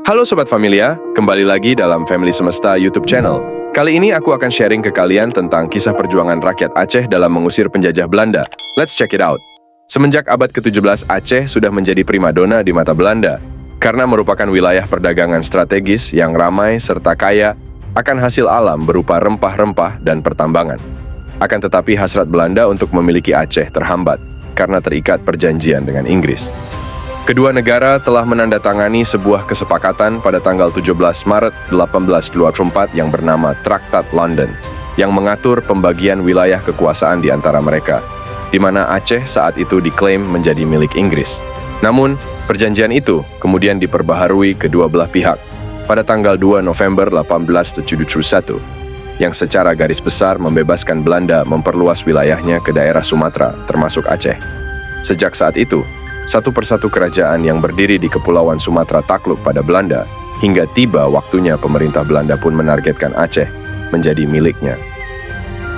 Halo Sobat Familia, kembali lagi dalam Family Semesta YouTube channel. Kali ini aku akan sharing ke kalian tentang kisah perjuangan rakyat Aceh dalam mengusir penjajah Belanda. Let's check it out. Semenjak abad ke-17, Aceh sudah menjadi primadona di mata Belanda karena merupakan wilayah perdagangan strategis yang ramai serta kaya akan hasil alam berupa rempah-rempah dan pertambangan. Akan tetapi hasrat Belanda untuk memiliki Aceh terhambat karena terikat perjanjian dengan Inggris. Kedua negara telah menandatangani sebuah kesepakatan pada tanggal 17 Maret 1824 yang bernama Traktat London, yang mengatur pembagian wilayah kekuasaan di antara mereka, di mana Aceh saat itu diklaim menjadi milik Inggris. Namun, perjanjian itu kemudian diperbaharui kedua belah pihak pada tanggal 2 November 1871, yang secara garis besar membebaskan Belanda memperluas wilayahnya ke daerah Sumatera, termasuk Aceh. Sejak saat itu, satu persatu kerajaan yang berdiri di Kepulauan Sumatera takluk pada Belanda, hingga tiba waktunya pemerintah Belanda pun menargetkan Aceh menjadi miliknya.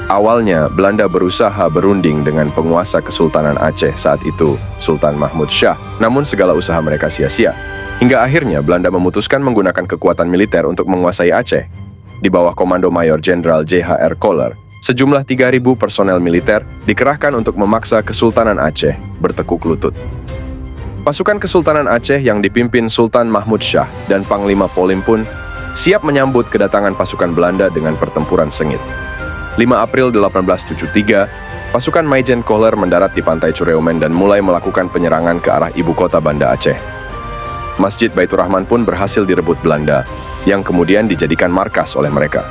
Awalnya, Belanda berusaha berunding dengan penguasa Kesultanan Aceh saat itu, Sultan Mahmud Shah, namun segala usaha mereka sia-sia. Hingga akhirnya Belanda memutuskan menggunakan kekuatan militer untuk menguasai Aceh. Di bawah komando Mayor Jenderal J.H.R. Koller, sejumlah 3.000 personel militer dikerahkan untuk memaksa Kesultanan Aceh bertekuk lutut. Pasukan Kesultanan Aceh yang dipimpin Sultan Mahmud Shah dan Panglima Polim pun siap menyambut kedatangan pasukan Belanda dengan pertempuran sengit. 5 April 1873, pasukan Maijen Koller mendarat di pantai Cureumen dan mulai melakukan penyerangan ke arah ibu kota Banda Aceh. Masjid Baitur Rahman pun berhasil direbut Belanda, yang kemudian dijadikan markas oleh mereka.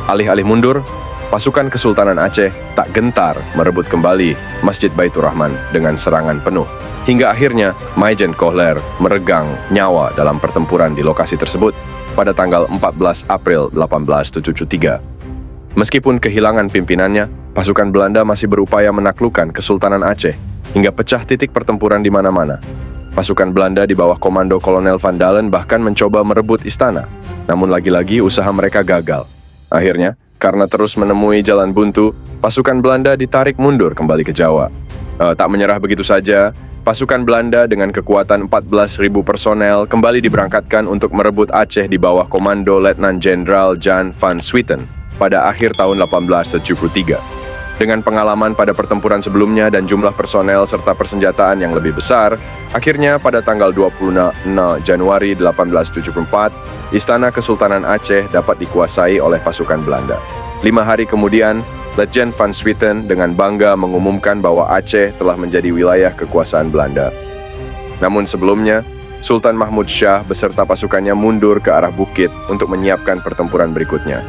Alih-alih mundur, pasukan Kesultanan Aceh tak gentar merebut kembali Masjid Baitur Rahman dengan serangan penuh. Hingga akhirnya, Maijen Koller meregang nyawa dalam pertempuran di lokasi tersebut pada tanggal 14 April 1873. Meskipun kehilangan pimpinannya, pasukan Belanda masih berupaya menaklukkan Kesultanan Aceh hingga pecah titik pertempuran di mana-mana. Pasukan Belanda di bawah komando Kolonel Van Dalen bahkan mencoba merebut istana, namun lagi-lagi usaha mereka gagal. Akhirnya, karena terus menemui jalan buntu, pasukan Belanda ditarik mundur kembali ke Jawa. Tak menyerah begitu saja, pasukan Belanda dengan kekuatan 14.000 personel kembali diberangkatkan untuk merebut Aceh di bawah komando Letnan Jenderal Jan van Swieten pada akhir tahun 1873. Dengan pengalaman pada pertempuran sebelumnya dan jumlah personel serta persenjataan yang lebih besar, akhirnya pada tanggal 26 Januari 1874, Istana Kesultanan Aceh dapat dikuasai oleh pasukan Belanda. 5 hari kemudian, Letjen van Swieten dengan bangga mengumumkan bahwa Aceh telah menjadi wilayah kekuasaan Belanda. Namun sebelumnya, Sultan Mahmud Shah beserta pasukannya mundur ke arah bukit untuk menyiapkan pertempuran berikutnya.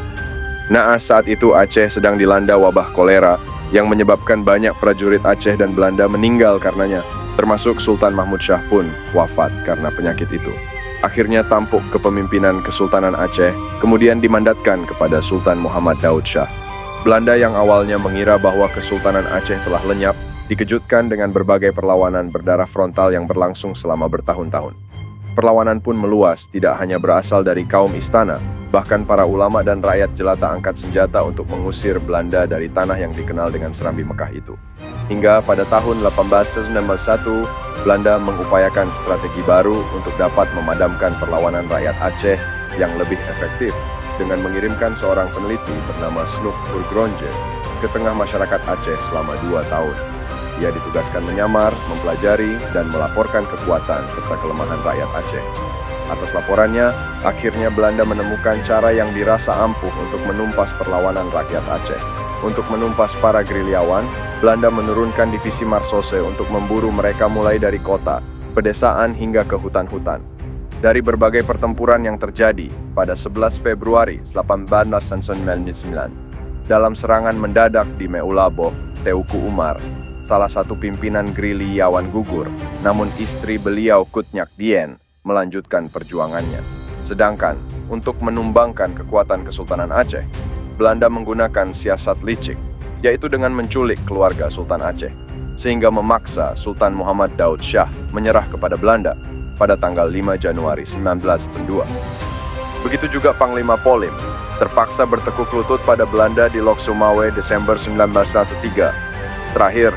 Naas saat itu Aceh sedang dilanda wabah kolera yang menyebabkan banyak prajurit Aceh dan Belanda meninggal karenanya, termasuk Sultan Mahmud Shah pun wafat karena penyakit itu. Akhirnya tampuk kepemimpinan Kesultanan Aceh kemudian dimandatkan kepada Sultan Muhammad Daud Shah. Belanda yang awalnya mengira bahwa Kesultanan Aceh telah lenyap, dikejutkan dengan berbagai perlawanan berdarah frontal yang berlangsung selama bertahun-tahun. Perlawanan pun meluas, tidak hanya berasal dari kaum istana, bahkan para ulama dan rakyat jelata angkat senjata untuk mengusir Belanda dari tanah yang dikenal dengan Serambi Mekah itu. Hingga pada tahun 1891, Belanda mengupayakan strategi baru untuk dapat memadamkan perlawanan rakyat Aceh yang lebih efektif dengan mengirimkan seorang peneliti bernama Snoek Oorgroenje ke tengah masyarakat Aceh selama 2 tahun. Ia ditugaskan menyamar, mempelajari, dan melaporkan kekuatan serta kelemahan rakyat Aceh. Atas laporannya, akhirnya Belanda menemukan cara yang dirasa ampuh untuk menumpas perlawanan rakyat Aceh. Untuk menumpas para gerilyawan, Belanda menurunkan divisi Marsose untuk memburu mereka mulai dari kota, pedesaan hingga ke hutan-hutan. Dari berbagai pertempuran yang terjadi pada 11 Februari 1899, dalam serangan mendadak di Meulaboh, Teuku Umar, salah satu pimpinan gerilyawan gugur, namun istri beliau Kutnyak Dien melanjutkan perjuangannya. Sedangkan untuk menumbangkan kekuatan Kesultanan Aceh, Belanda menggunakan siasat licik, yaitu dengan menculik keluarga Sultan Aceh, sehingga memaksa Sultan Muhammad Daud Shah menyerah kepada Belanda pada tanggal 5 Januari 1902. Begitu juga Panglima Polim terpaksa bertekuk lutut pada Belanda di Lok Sumawe Desember 1903. Terakhir,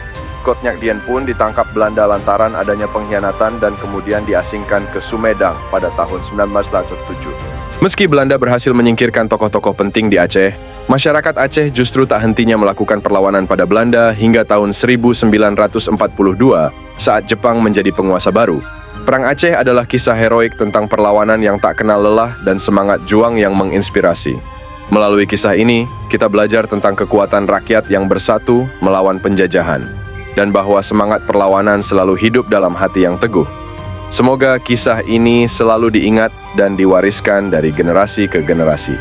Scott Nyakdien pun ditangkap Belanda lantaran adanya pengkhianatan dan kemudian diasingkan ke Sumedang pada tahun 1907. Meski Belanda berhasil menyingkirkan tokoh-tokoh penting di Aceh, masyarakat Aceh justru tak hentinya melakukan perlawanan pada Belanda hingga tahun 1942 saat Jepang menjadi penguasa baru. Perang Aceh adalah kisah heroik tentang perlawanan yang tak kenal lelah dan semangat juang yang menginspirasi. Melalui kisah ini, kita belajar tentang kekuatan rakyat yang bersatu melawan penjajahan, dan bahwa semangat perlawanan selalu hidup dalam hati yang teguh. Semoga kisah ini selalu diingat dan diwariskan dari generasi ke generasi.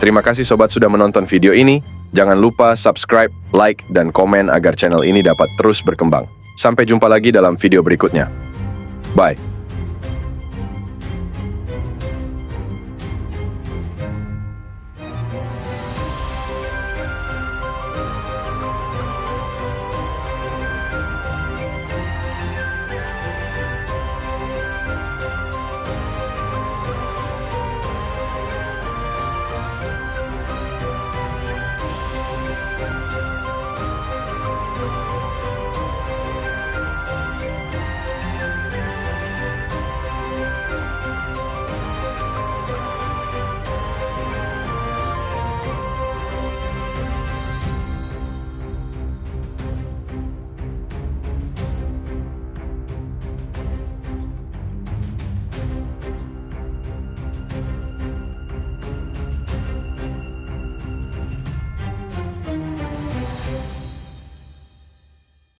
Terima kasih sobat sudah menonton video ini. Jangan lupa subscribe, like, dan komen agar channel ini dapat terus berkembang. Sampai jumpa lagi dalam video berikutnya. Bye.